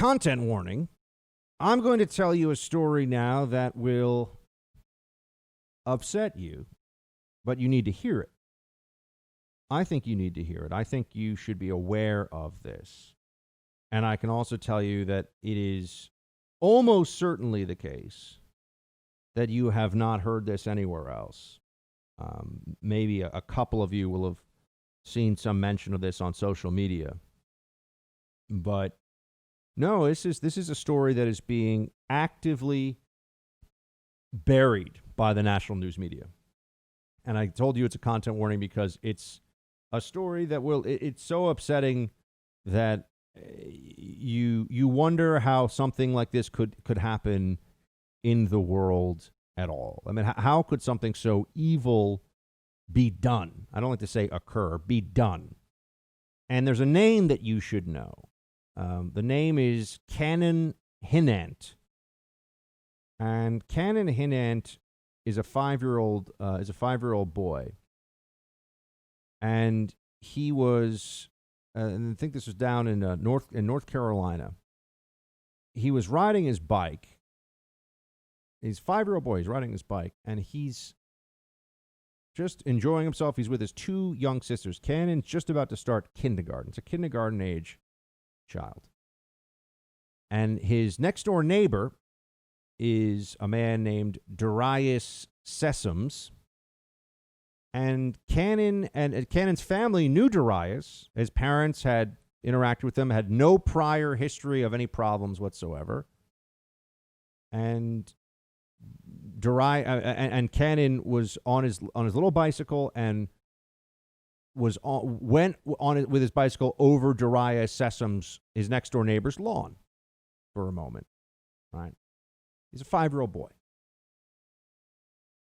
content warning. I'm going to tell you a story now that will upset you, but you need to hear it. I think you need to hear it. I think you should be aware of this. And I can also tell you that it is almost certainly the case that you have not heard this anywhere else. Maybe a couple of you will have seen some mention of this on social media. But no, this is a story that is being actively buried by the national news media. And I told you it's a content warning because it's a story that it's so upsetting that you wonder how something like this could happen in the world at all. I mean, how could something so evil be done? I don't like to say occur, be done. And there's a name that you should know. The name is Canon Hinant. And Canon Hinant is a 5-year-old boy. And he was, and I think this was down in North Carolina. He was riding his bike. He's a 5-year-old boy. He's riding his bike, and he's just enjoying himself. He's with his 2 young sisters. Cannon's just about to start kindergarten. It's a kindergarten age child. And his next door neighbor is a man named Darius Sessoms. And Cannon's family knew Darius. His parents had interacted with him, had no prior history of any problems whatsoever. And Cannon was on his little bicycle and went with his bicycle over Darius Sessoms, his next door neighbor's lawn, for a moment. Right? He's a 5-year-old boy.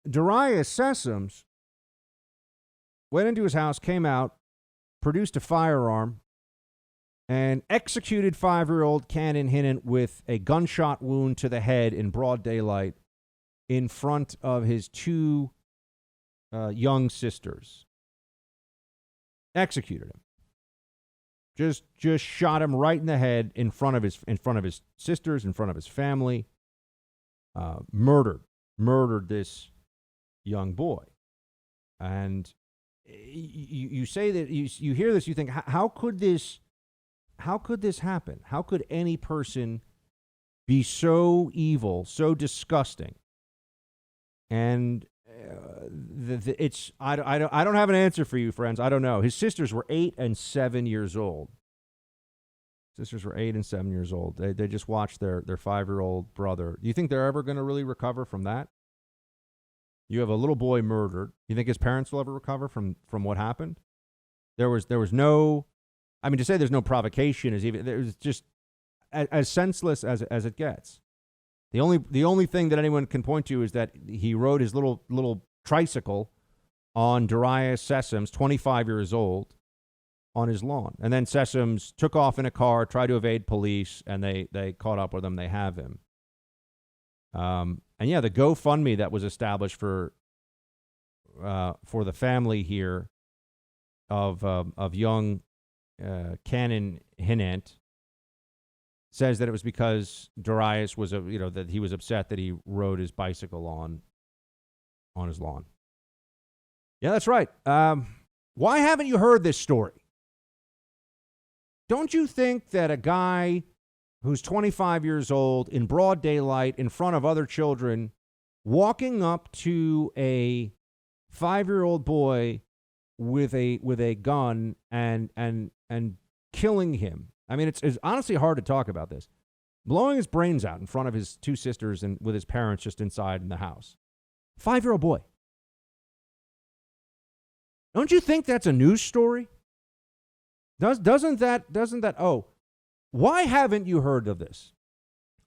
Darius Sessoms went into his house, came out, produced a firearm, and executed 5-year-old Canon Hinant with a gunshot wound to the head in broad daylight in front of his 2 young sisters. Executed him. Just shot him right in the head in front of his sisters, in front of his family. Murdered this young boy. And you say that you hear this, you think, how could this happen? How could any person be so evil, so disgusting? And I don't have an answer for you, friends. I don't know. His sisters were 8 and 7 years old. They just watched their 5-year-old brother. Do you think they're ever going to really recover from that? You have a little boy murdered. You think his parents will ever recover from what happened? There was no, I mean, to say there's no provocation is even, there's just as senseless as it gets. The only thing that anyone can point to is that he rode his little tricycle on Darius Sessoms, 25 years old, on his lawn. And then Sessoms took off in a car, tried to evade police, and they caught up with him. They have him. And yeah, the GoFundMe that was established for the family here of young Canon Hinant says that it was because Darius was that he was upset that he rode his bicycle on his lawn. Yeah, that's right. Why haven't you heard this story? Don't you think that a guy who's 25 years old in broad daylight in front of other children, walking up to a 5-year-old boy with a gun and killing him? I mean, it's honestly hard to talk about this. Blowing his brains out in front of his 2 sisters and with his parents just inside in the house. 5-year-old boy. Don't you think that's a news story? Doesn't that? Oh, why haven't you heard of this?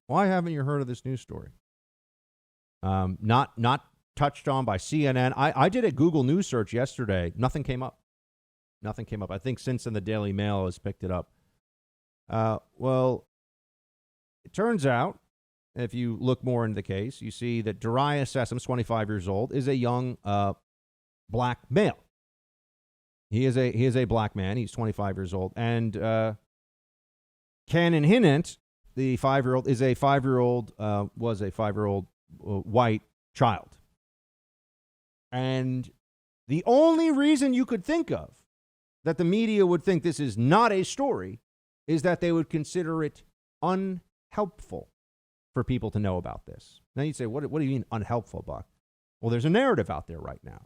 Why haven't you heard of this news story? Not touched on by CNN. I did a Google News search yesterday. Nothing came up. I think since then the Daily Mail has picked it up. Well, it turns out, if you look more into the case, you see that Darius Sessoms, 25 years old, is a young black male. He is a black man. He's 25 years old. And Canon Hinant the 5-year-old is a 5-year-old was a 5-year-old white child. And the only reason you could think of that the media would think this is not a story is that they would consider it unhelpful for people to know about this. Now you'd say, what do you mean unhelpful, Buck? Well, there's a narrative out there right now.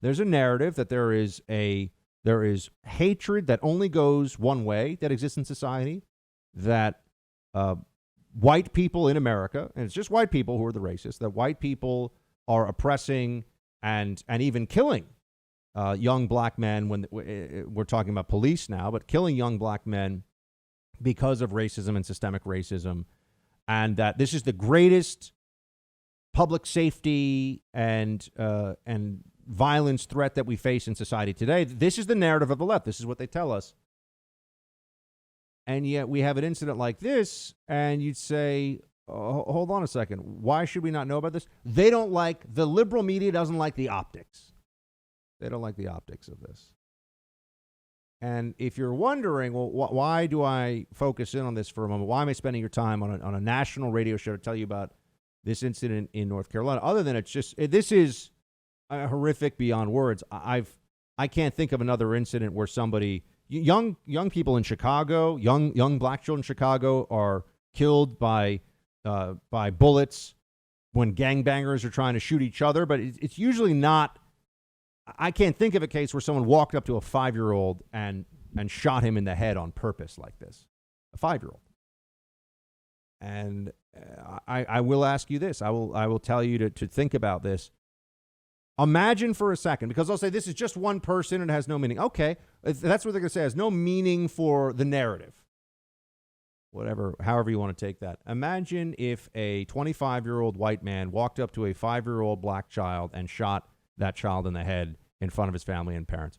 There's a narrative that there is hatred that only goes one way that exists in society, that white people in America, and it's just white people who are the racists, that white people are oppressing and even killing young black men when we're talking about police now, but killing young black men because of racism and systemic racism, and that this is the greatest public safety and violence threat that we face in society today. This is the narrative of the left. This is what they tell us. And yet we have an incident like this, and you'd say, oh, hold on a second. Why should we not know about this? They don't like, the liberal media doesn't like the optics. They don't like the optics of this. And if you're wondering, well, why do I focus in on this for a moment? Why am I spending your time on a national radio show to tell you about this incident in North Carolina? Other than this is horrific beyond words. I can't think of another incident where somebody, young people in Chicago, young black children in Chicago are killed by bullets when gangbangers are trying to shoot each other. But it's usually not. I can't think of a case where someone walked up to a 5-year-old and shot him in the head on purpose like this. A 5-year-old. And I will ask you this. I will tell you to think about this. Imagine for a second, because they'll say this is just one person and it has no meaning. Okay, that's what they're going to say. It has no meaning for the narrative. However you want to take that. Imagine if a 25-year-old white man walked up to a 5-year-old black child and shot that child in the head in front of his family and parents.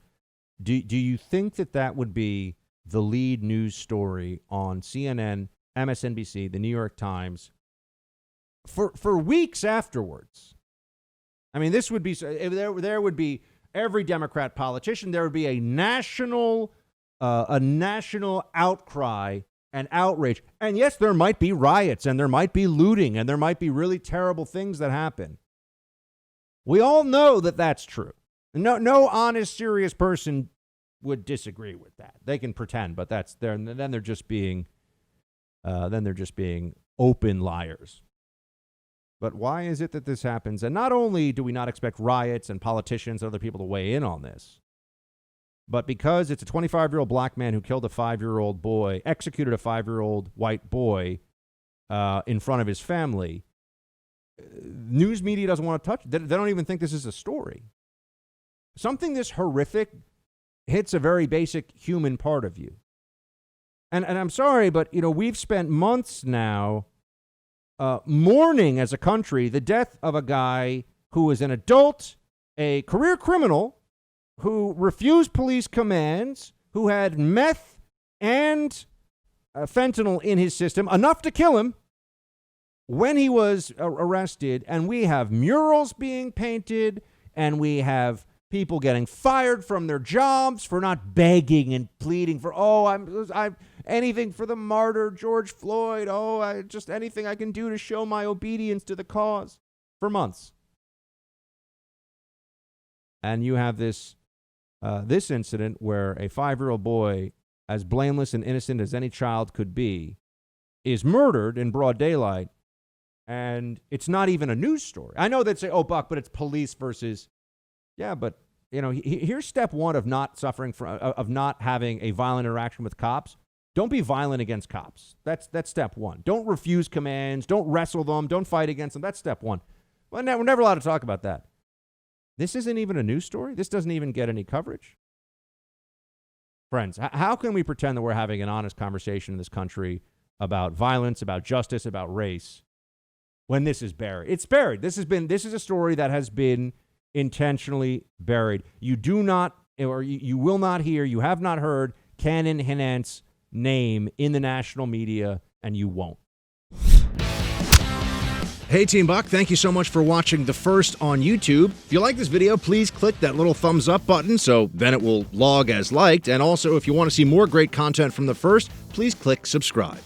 Do you think that would be the lead news story on CNN, MSNBC, the New York Times for weeks afterwards? I mean, this would be, there would be every Democrat politician, there would be a national outcry and outrage. And yes, there might be riots and there might be looting and there might be really terrible things that happen. We all know that that's true. No honest, serious person would disagree with that. They can pretend, but then they're just being open liars. But why is it that this happens? And not only do we not expect riots and politicians and other people to weigh in on this, but because it's a 25-year-old black man who killed a 5-year-old boy, executed a 5-year-old white boy in front of his family, news media doesn't want to touch it. They don't even think this is a story. Something this horrific hits a very basic human part of you. And I'm sorry, but we've spent months now mourning as a country the death of a guy who was an adult, a career criminal, who refused police commands, who had meth and fentanyl in his system, enough to kill him when he was arrested. And we have murals being painted, and we have people getting fired from their jobs for not begging and pleading for, I'm anything for the martyr George Floyd. Just anything I can do to show my obedience to the cause, for months. And you have this incident where a 5-year-old boy, as blameless and innocent as any child could be, is murdered in broad daylight. And it's not even a news story. I know they'd say, Buck, but it's police versus. Yeah, but here's step one of not suffering from, of not having a violent interaction with cops. Don't be violent against cops. That's step one. Don't refuse commands. Don't wrestle them. Don't fight against them. That's step one. Well, we're never allowed to talk about that. This isn't even a news story. This doesn't even get any coverage. Friends, how can we pretend that we're having an honest conversation in this country about violence, about justice, about race, when this is buried? It's buried. This is a story that has been intentionally buried. You do not, or you will not hear, you have not heard Canon Heinous' name in the national media, and you won't. Hey, Team Buck, thank you so much for watching The First on YouTube. If you like this video, please click that little thumbs up button so then it will log as liked. And also, if you want to see more great content from The First, please click subscribe.